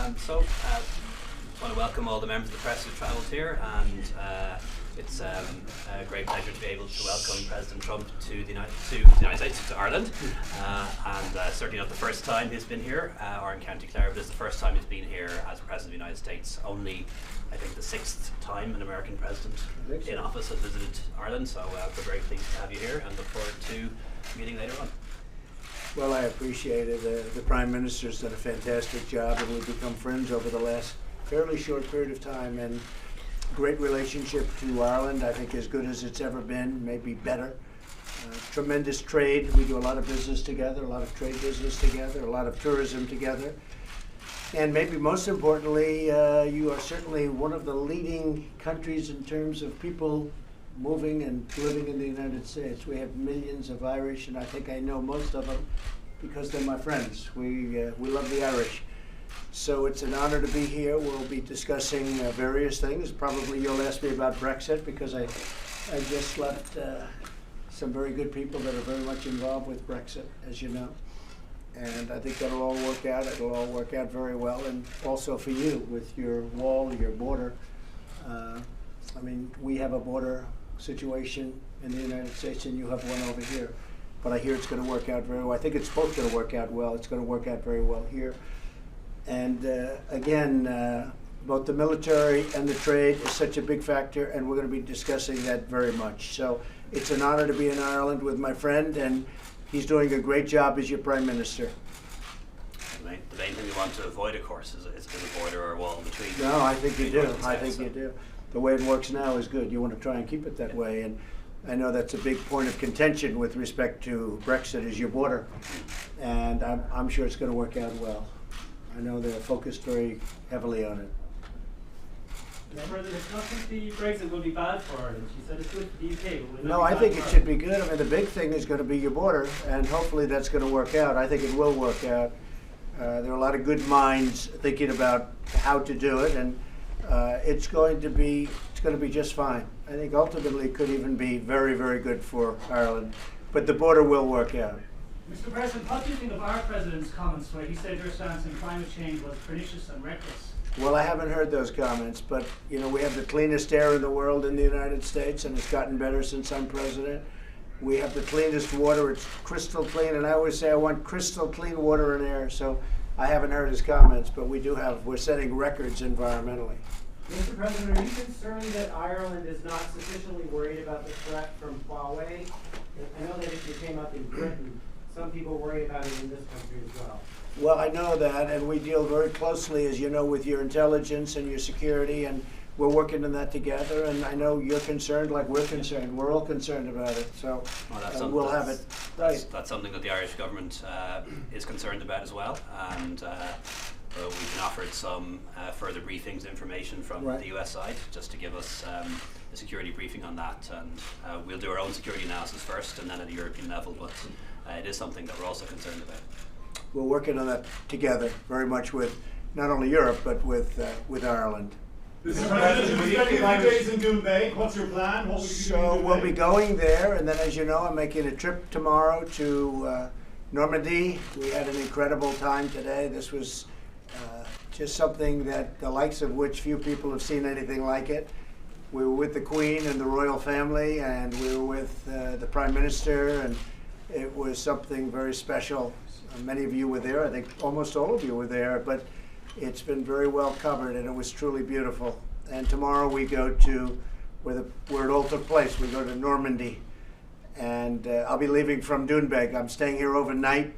I want to welcome all the members of the press who've travelled here, and it's a great pleasure to be able to welcome President Trump to the United States, to Ireland, and certainly not the first time he's been here, or in County Clare, but it's the first time he's been here as President of the United States. Only, I think, the sixth time an American president in office has visited Ireland, so we're very pleased to have you here and look forward to meeting later on. Well, I appreciate it. The Prime Minister's done a fantastic job, and we've become friends over the last fairly short period of time, and great relationship to Ireland, I think as good as it's ever been, maybe better. Tremendous trade. We do a lot of business together, a lot of trade business together, a lot of tourism together. And maybe most importantly, you are certainly one of the leading countries in terms of people moving and living in the United States. We have millions of Irish, and I think I know most of them because they're my friends. We love the Irish. So it's an honor to be here. We'll be discussing various things. Probably you'll ask me about Brexit because I just left some very good people that are very much involved with Brexit, as you know. And I think that'll all work out. It'll all work out very well. And also for you with your wall, your border. I mean, we have a border situation in the United States and you have one over here. But I hear it's going to work out very well. I think it's both going to work out well. It's going to work out very well here. And again, both the military and the trade is such a big factor, and we're going to be discussing that very much. So it's an honor to be in Ireland with my friend, and he's doing a great job as your Prime Minister. The main thing we want to avoid, of course, is a border or a wall between. No, I think you do. I think you do. The way it works now is good. You want to try and keep it that way. And I know that's a big point of contention with respect to Brexit, is your border. And I'm sure it's going to work out well. I know they're focused very heavily on it. Mr. President, I don't think the Brexit will be bad for Ireland. You said it's good for the UK, but will it No, be I bad think for it Ireland? should be good. I mean, the big thing is going to be your border, and hopefully that's going to work out. I think it will work out. There are a lot of good minds thinking about how to do it, and it's going to be just fine. I think ultimately it could even be very, very good for Ireland, but the border will work out. Mr. President, what do you think of our President's comments where he said your stance on climate change was pernicious and reckless? Well, I haven't heard those comments, but you know, we have the cleanest air in the world in the United States, and it's gotten better since I'm president. We have the cleanest water. It's crystal clean, and I always say I want crystal clean water and air, so I haven't heard his comments, but we're setting records environmentally. Mr. President, are you concerned that Ireland is not sufficiently worried about the threat from Huawei? I know that if you came up in Britain, some people worry about it in this country as well. Well, I know that, and we deal very closely, as you know, with your intelligence and your security, and we're working on that together, and I know you're concerned like we're concerned. We're all concerned about it, so we'll have it right. That's something that the Irish government is concerned about as well, and we've been offered some further briefings, information from the US side, just to give us a security briefing on that, and we'll do our own security analysis first, and then at a European level, but it is something that we're also concerned about. We're working on that together, very much with not only Europe, but with Ireland. Mr. President, will you spend a few days in Doonbeg? What's your plan? What will you be doing in So we'll be Doonbeg? going there, and then, as you know, I'm making a trip tomorrow to Normandy. We had an incredible time today. This was just something that the likes of which few people have seen anything like it. We were with the Queen and the royal family, and we were with the Prime Minister, and it was something very special. Many of you were there. I think almost all of you were there, but it's been very well covered, and it was truly beautiful. And tomorrow we go to where it all took place. We go to Normandy, and I'll be leaving from Doonbeg. I'm staying here overnight,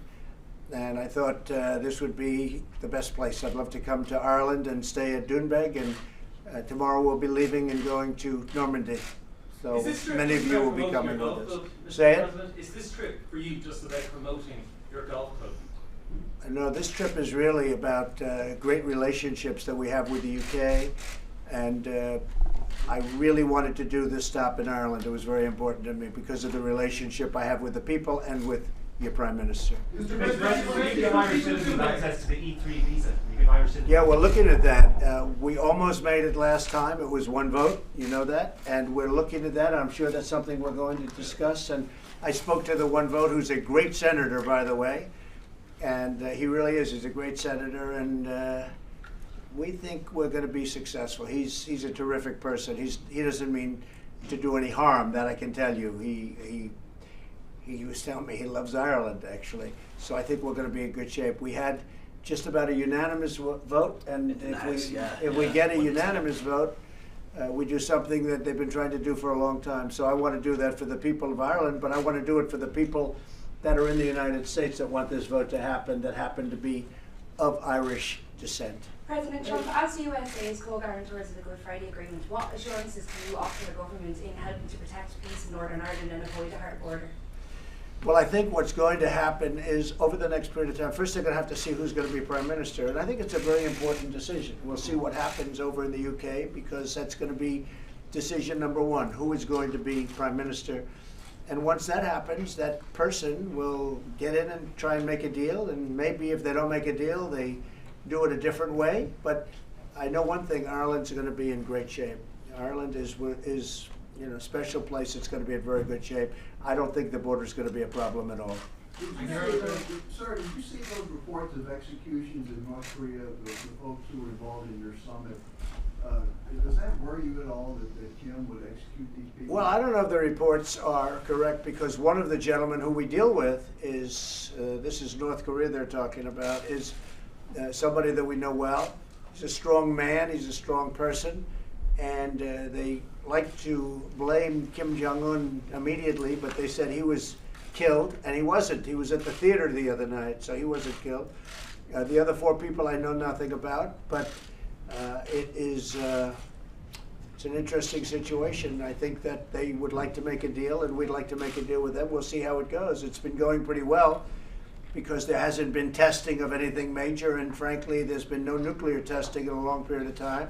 and I thought this would be the best place. I'd love to come to Ireland and stay at Doonbeg, and tomorrow we'll be leaving and going to Normandy. So many of you will be coming with us. Say it? Is this trip for you just about promoting your golf club? No, this trip is really about great relationships that we have with the UK, and I really wanted to do this stop in Ireland. It was very important to me because of the relationship I have with the people and with your Prime Minister. Mr. President, will you give Irish citizens access to the E3 visa? Will you give Irish citizens Yeah, we're looking at that. We almost made it last time. It was one vote, you know that, and we're looking at that. I'm sure that's something we're going to discuss. And I spoke to the one vote, who's a great senator, by the way, and he really is. He's a great senator, and we think we're going to be successful. He's a terrific person. He doesn't mean to do any harm, that I can tell you. He was telling me he loves Ireland, actually. So I think we're going to be in good shape. We had just about a unanimous vote, and if we get a unanimous vote, we do something that they've been trying to do for a long time. So I want to do that for the people of Ireland, but I want to do it for the people that are in the United States that want this vote to happen, that happen to be of Irish descent. President Trump, as the USA's co-guarantors of the Good Friday Agreement, what assurances can you offer the government in helping to protect peace in Northern Ireland and avoid a hard border? Well, I think what's going to happen is over the next period of time, first they're going to have to see who's going to be Prime Minister. And I think it's a very important decision. We'll see what happens over in the UK, because that's going to be decision number one, who is going to be Prime Minister. And once that happens, that person will get in and try and make a deal. And maybe if they don't make a deal, they do it a different way. But I know one thing, Ireland's going to be in great shape. Ireland is a special place. It's going to be in very good shape. I don't think the border is going to be a problem at all. Sir, did you see those reports of executions in North Korea, the folks who were involved in your summit? Does that worry you at all that Kim would execute these people? Well, I don't know if the reports are correct, because one of the gentlemen who we deal with is, this is North Korea they're talking about, is somebody that we know well. He's a strong man, he's a strong person, and they like to blame Kim Jong-un immediately, but they said he was killed, and he wasn't. He was at the theater the other night, so he wasn't killed. The other 4 people I know nothing about, but it's an interesting situation. I think that they would like to make a deal, and we'd like to make a deal with them. We'll see how it goes. It's been going pretty well, because there hasn't been testing of anything major, and frankly, there's been no nuclear testing in a long period of time.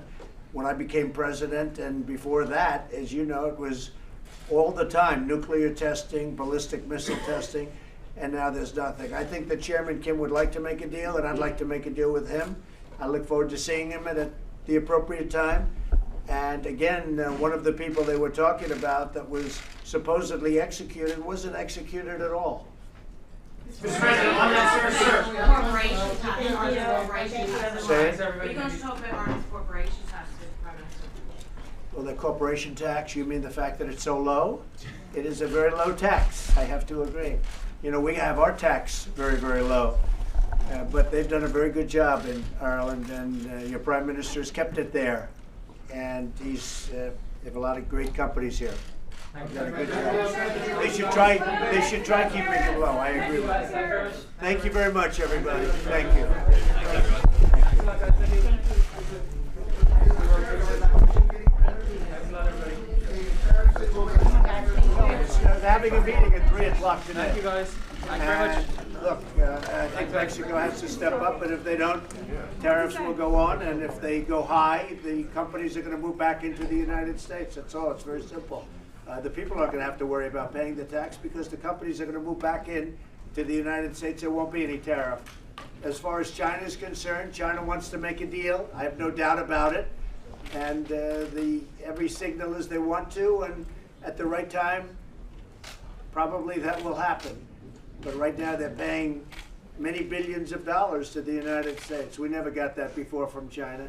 When I became president, and before that, as you know, it was all the time nuclear testing, ballistic missile testing, and now there's nothing. I think that Chairman Kim would like to make a deal, and I'd like to make a deal with him. I look forward to seeing him at the appropriate time. And again, one of the people they were talking about that was supposedly executed wasn't executed at all. Mr. President, on that, Corporation tax. Say it. Are you going to talk about Ireland's corporation tax with the Prime Minister? Well, the corporation tax, you mean the fact that it's so low? It is a very low tax, I have to agree. You know, we have our tax very, very low. But they've done a very good job in Ireland, and your Prime Minister's kept it there. And they have a lot of great companies here. Done a good job. They should try keeping it low. I agree with you. Thank you very much, everybody. Thank you. They're having a meeting at 3 o'clock tonight. Thank you, guys. Thank you very much. Look, I think Mexico has to step up, but if they don't, tariffs will go on, and if they go high, the companies are going to move back into the United States. That's all. It's very simple. The people aren't going to have to worry about paying the tax, because the companies are going to move back in to the United States. There won't be any tariff. As far as China is concerned, China wants to make a deal. I have no doubt about it. And every signal is they want to, and at the right time, probably that will happen. But right now they're paying many billions of dollars to the United States. We never got that before from China.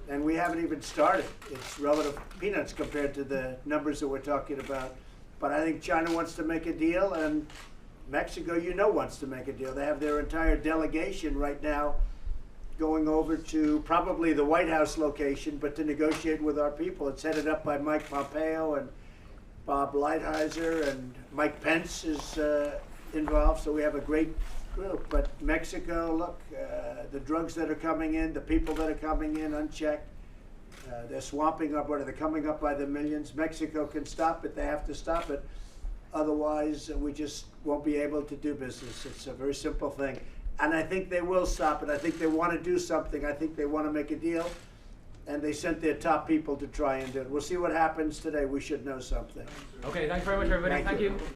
And we haven't even started. It's relative peanuts compared to the numbers that we're talking about. But I think China wants to make a deal, and Mexico, wants to make a deal. They have their entire delegation right now going over to probably the White House location, but to negotiate with our people. It's headed up by Mike Pompeo and Bob Lighthizer, and Mike Pence is involved, so we have a great group. But Mexico, look, the drugs that are coming in, the people that are coming in unchecked, they're swamping up, they're coming up by the millions. Mexico can stop it. They have to stop it. Otherwise, we just won't be able to do business. It's a very simple thing. And I think they will stop it. I think they want to do something. I think they want to make a deal. And they sent their top people to try and do it. We'll see what happens today. We should know something. Okay, thanks very much, everybody. Thank you.